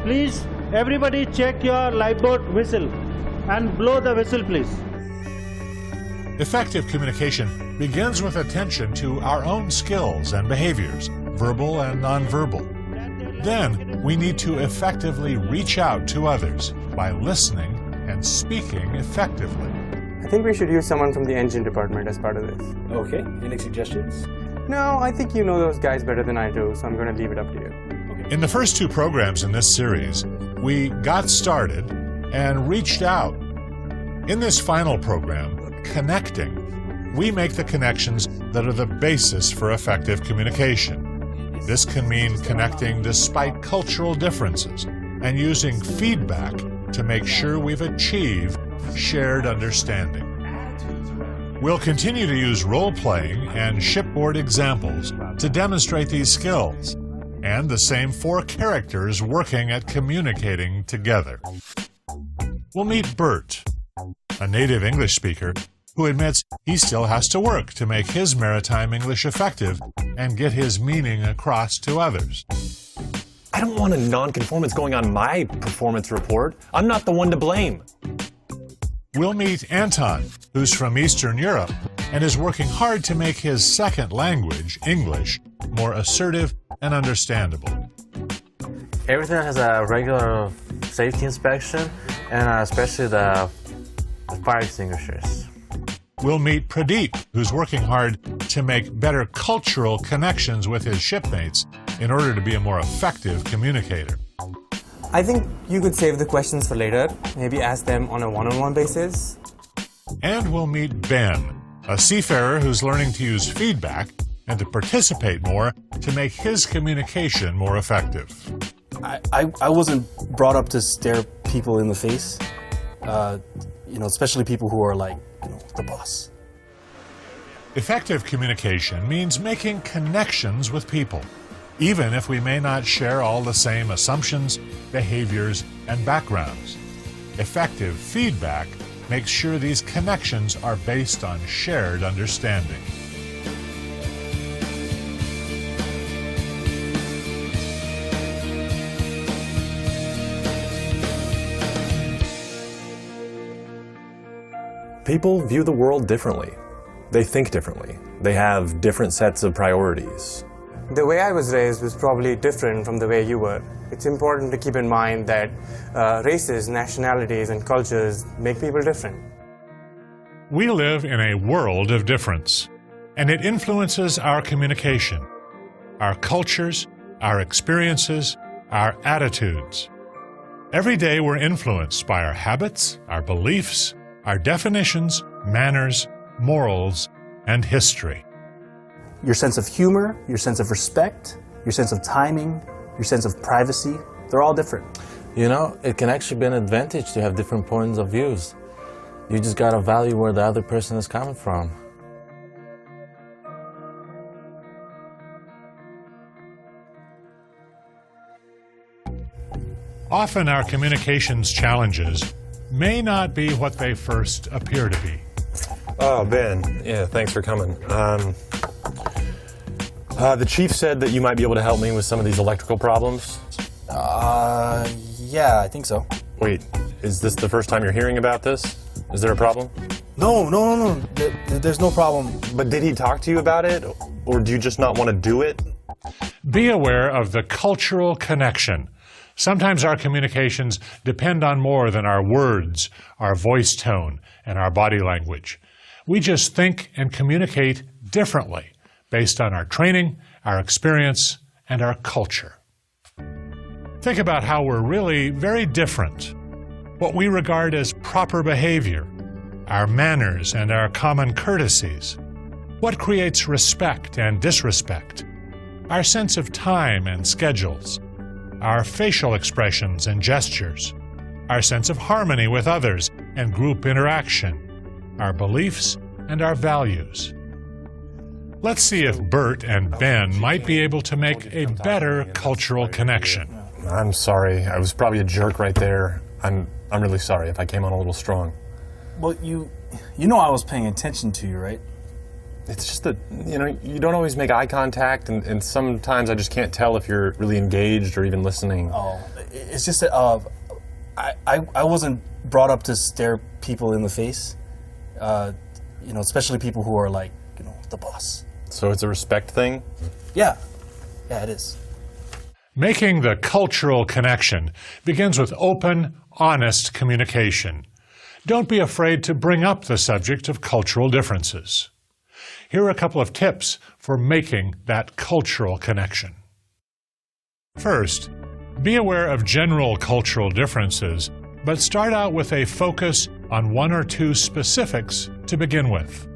Please, everybody check your lifeboat whistle and blow the whistle, please. Effective communication begins with attention to our own skills and behaviors, verbal and nonverbal. Then, we need to effectively reach out to others by listening and speaking effectively. I think we should use someone from the engine department as part of this. Okay, any suggestions? No, I think you know those guys better than I do, so I'm going to leave it up to you. In the first 2 programs in this series, we got started and reached out. In this final program, Connecting, we make the connections that are the basis for effective communication. This can mean connecting despite cultural differences and using feedback to make sure we've achieved shared understanding. We'll continue to use role-playing and shipboard examples to demonstrate these skills, and the same 4 characters working at communicating together. We'll meet Bert, a native English speaker who admits he still has to work to make his maritime English effective and get his meaning across to others. I don't want a non-conformance going on my performance report. I'm not the one to blame. We'll meet Anton, who's from Eastern Europe and is working hard to make his second language, English, more assertive and understandable. Everything has a regular safety inspection, and especially the fire extinguishers. We'll meet Pradeep, who's working hard to make better cultural connections with his shipmates in order to be a more effective communicator. I think you could save the questions for later, maybe ask them on a one-on-one basis. And we'll meet Ben, a seafarer who's learning to use feedback and to participate more to make his communication more effective. I wasn't brought up to stare people in the face, especially people who are like, the boss. Effective communication means making connections with people, even if we may not share all the same assumptions, behaviors, and backgrounds. Effective feedback makes sure these connections are based on shared understanding. People view the world differently. They think differently. They have different sets of priorities. The way I was raised was probably different from the way you were. It's important to keep in mind that races, nationalities, and cultures make people different. We live in a world of difference, and it influences our communication, our cultures, our experiences, our attitudes. Every day we're influenced by our habits, our beliefs, our definitions, manners, morals, and history. Your sense of humor, your sense of respect, your sense of timing, your sense of privacy, they're all different. It can actually be an advantage to have different points of views. You just gotta value where the other person is coming from. Often our communications challenges may not be what they first appear to be. Oh, Ben. Yeah, thanks for coming. The chief said that you might be able to help me with some of these electrical problems. Yeah, I think so. Wait, is this the first time you're hearing about this? Is there a problem? No. There's no problem. But did he talk to you about it? Or do you just not want to do it? Be aware of the cultural connection. Sometimes our communications depend on more than our words, our voice tone, and our body language. We just think and communicate differently based on our training, our experience, and our culture. Think about how we're really very different. What we regard as proper behavior, our manners and our common courtesies. What creates respect and disrespect, our sense of time and schedules, our facial expressions and gestures, our sense of harmony with others and group interaction, our beliefs and our values. Let's see if Bert and Ben might be able to make a better cultural connection. I'm sorry. I was probably a jerk right there. I'm really sorry if I came on a little strong. Well, you know I was paying attention to you, right? It's just that, you don't always make eye contact, and sometimes I just can't tell if you're really engaged or even listening. Oh, it's just that I wasn't brought up to stare people in the face, especially people who are like, the boss. So it's a respect thing? Yeah, it is. Making the cultural connection begins with open, honest communication. Don't be afraid to bring up the subject of cultural differences. Here are a couple of tips for making that cultural connection. First, be aware of general cultural differences, but start out with a focus on one or two specifics to begin with.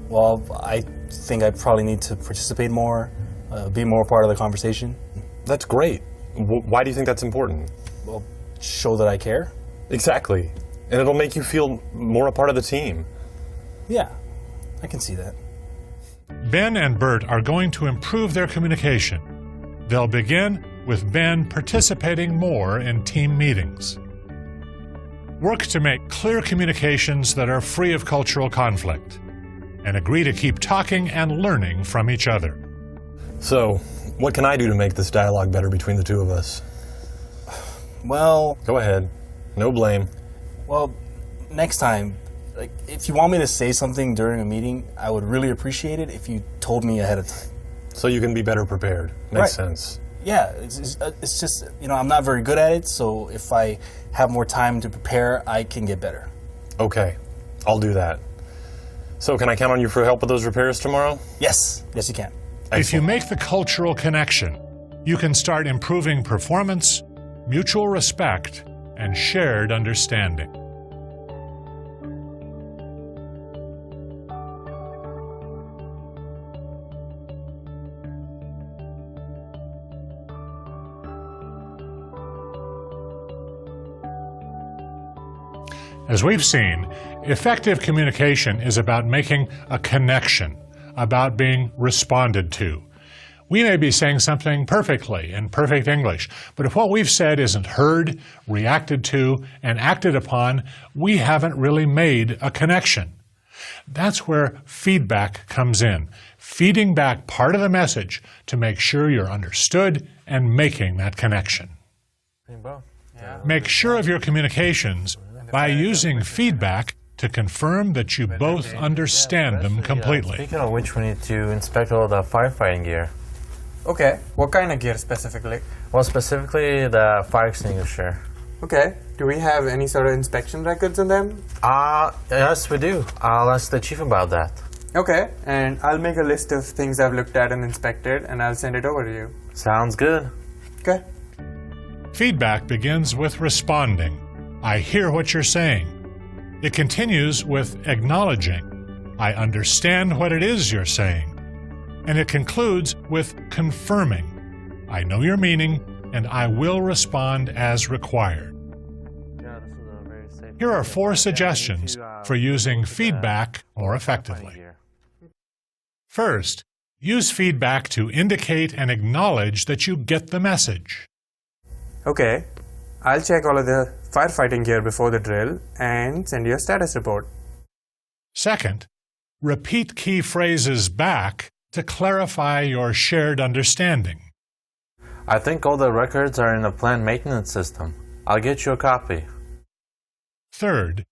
Well, I think I probably need to participate more, be more part of the conversation. That's great. Why do you think that's important? Well, show that I care. Exactly. And it'll make you feel more a part of the team. Yeah, I can see that. Ben and Bert are going to improve their communication. They'll begin with Ben participating more in team meetings. Work to make clear communications that are free of cultural conflict, and agree to keep talking and learning from each other. So, what can I do to make this dialogue better between the two of us? Well... Go ahead. No blame. Well, next time, if you want me to say something during a meeting, I would really appreciate it if you told me ahead of time. So you can be better prepared. Makes sense. Yeah, it's just, I'm not very good at it, so if I have more time to prepare, I can get better. Okay, I'll do that. So can I count on you for help with those repairs tomorrow? Yes, you can. Excellent. If you make the cultural connection, you can start improving performance, mutual respect, and shared understanding. As we've seen, effective communication is about making a connection, about being responded to. We may be saying something perfectly in perfect English, but if what we've said isn't heard, reacted to, and acted upon, we haven't really made a connection. That's where feedback comes in, feeding back part of the message to make sure you're understood and making that connection. Make sure of your communications by using feedback to confirm that you both understand them completely. Speaking of which, we need to inspect all the firefighting gear. Okay, what kind of gear specifically? Well, specifically the fire extinguisher. Okay, do we have any sort of inspection records on them? Yes, we do. I'll ask the chief about that. Okay, and I'll make a list of things I've looked at and inspected, and I'll send it over to you. Sounds good. Okay. Feedback begins with responding. I hear what you're saying. It continues with acknowledging. I understand what it is you're saying. And it concludes with confirming. I know your meaning, and I will respond as required. Here are 4 suggestions for using feedback more effectively. First, use feedback to indicate and acknowledge that you get the message. Okay, I'll check all of the firefighting gear before the drill and send you a status report. Second, repeat key phrases back to clarify your shared understanding. I think all the records are in the plant maintenance system. I'll get you a copy. Third,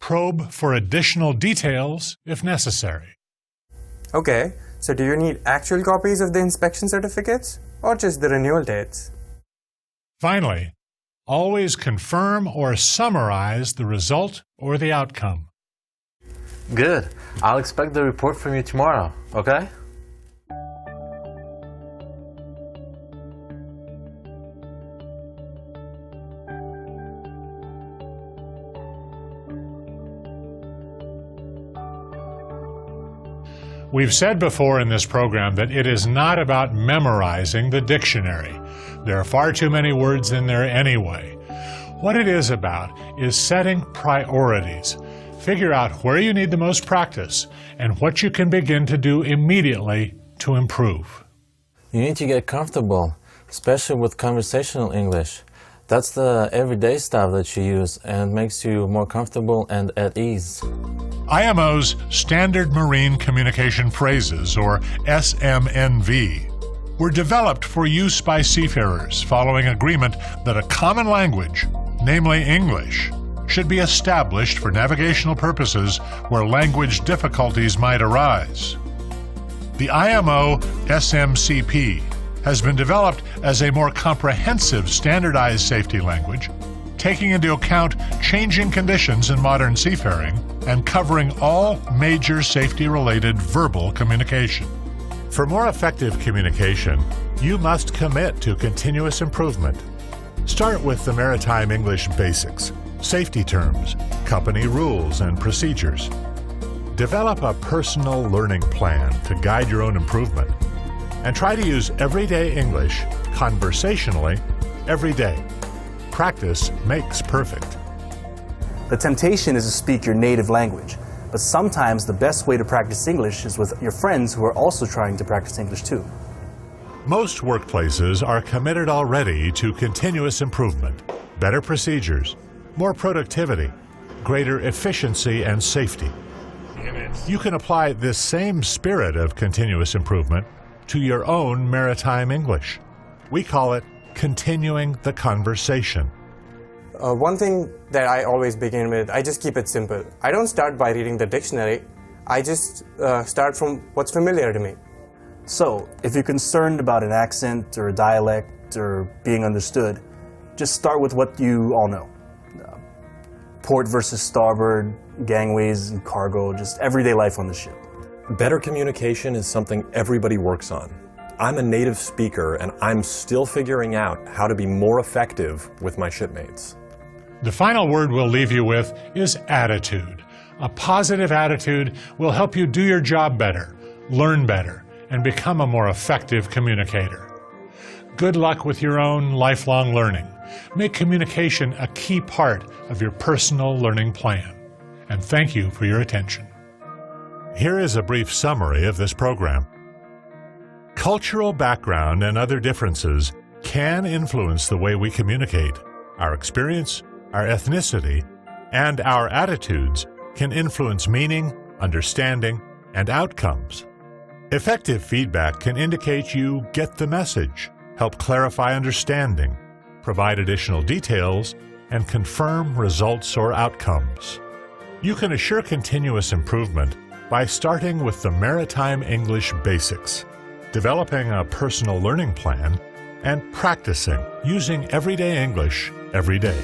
probe for additional details if necessary. Okay, so do you need actual copies of the inspection certificates or just the renewal dates? Finally, always confirm or summarize the result or the outcome. Good. I'll expect the report from you tomorrow, okay? We've said before in this program that it is not about memorizing the dictionary. There are far too many words in there anyway. What it is about is setting priorities. Figure out where you need the most practice and what you can begin to do immediately to improve. You need to get comfortable, especially with conversational English. That's the everyday stuff that you use and makes you more comfortable and at ease. IMO's Standard Marine Communication Phrases, or SMNV, were developed for use by seafarers following agreement that a common language, namely English, should be established for navigational purposes where language difficulties might arise. The IMO SMCP has been developed as a more comprehensive standardized safety language, taking into account changing conditions in modern seafaring and covering all major safety-related verbal communication. For more effective communication, you must commit to continuous improvement. Start with the Maritime English basics, safety terms, company rules and procedures. Develop a personal learning plan to guide your own improvement, and try to use everyday English conversationally every day. Practice makes perfect. The temptation is to speak your native language, but sometimes the best way to practice English is with your friends who are also trying to practice English too. Most workplaces are committed already to continuous improvement, better procedures, more productivity, greater efficiency and safety. You can apply this same spirit of continuous improvement to your own maritime English. We call it continuing the conversation. One thing that I always begin with, I just keep it simple. I don't start by reading the dictionary. I just start from what's familiar to me. So, if you're concerned about an accent or a dialect or being understood, just start with what you all know. Port versus starboard, gangways and cargo, just everyday life on the ship. Better communication is something everybody works on. I'm a native speaker and I'm still figuring out how to be more effective with my shipmates. The final word we'll leave you with is attitude. A positive attitude will help you do your job better, learn better, and become a more effective communicator. Good luck with your own lifelong learning. Make communication a key part of your personal learning plan. And thank you for your attention. Here is a brief summary of this program. Cultural background and other differences can influence the way we communicate. Our experience, our ethnicity, and our attitudes can influence meaning, understanding, and outcomes. Effective feedback can indicate you get the message, help clarify understanding, provide additional details, and confirm results or outcomes. You can assure continuous improvement by starting with the Maritime English basics, developing a personal learning plan, and practicing using everyday English every day.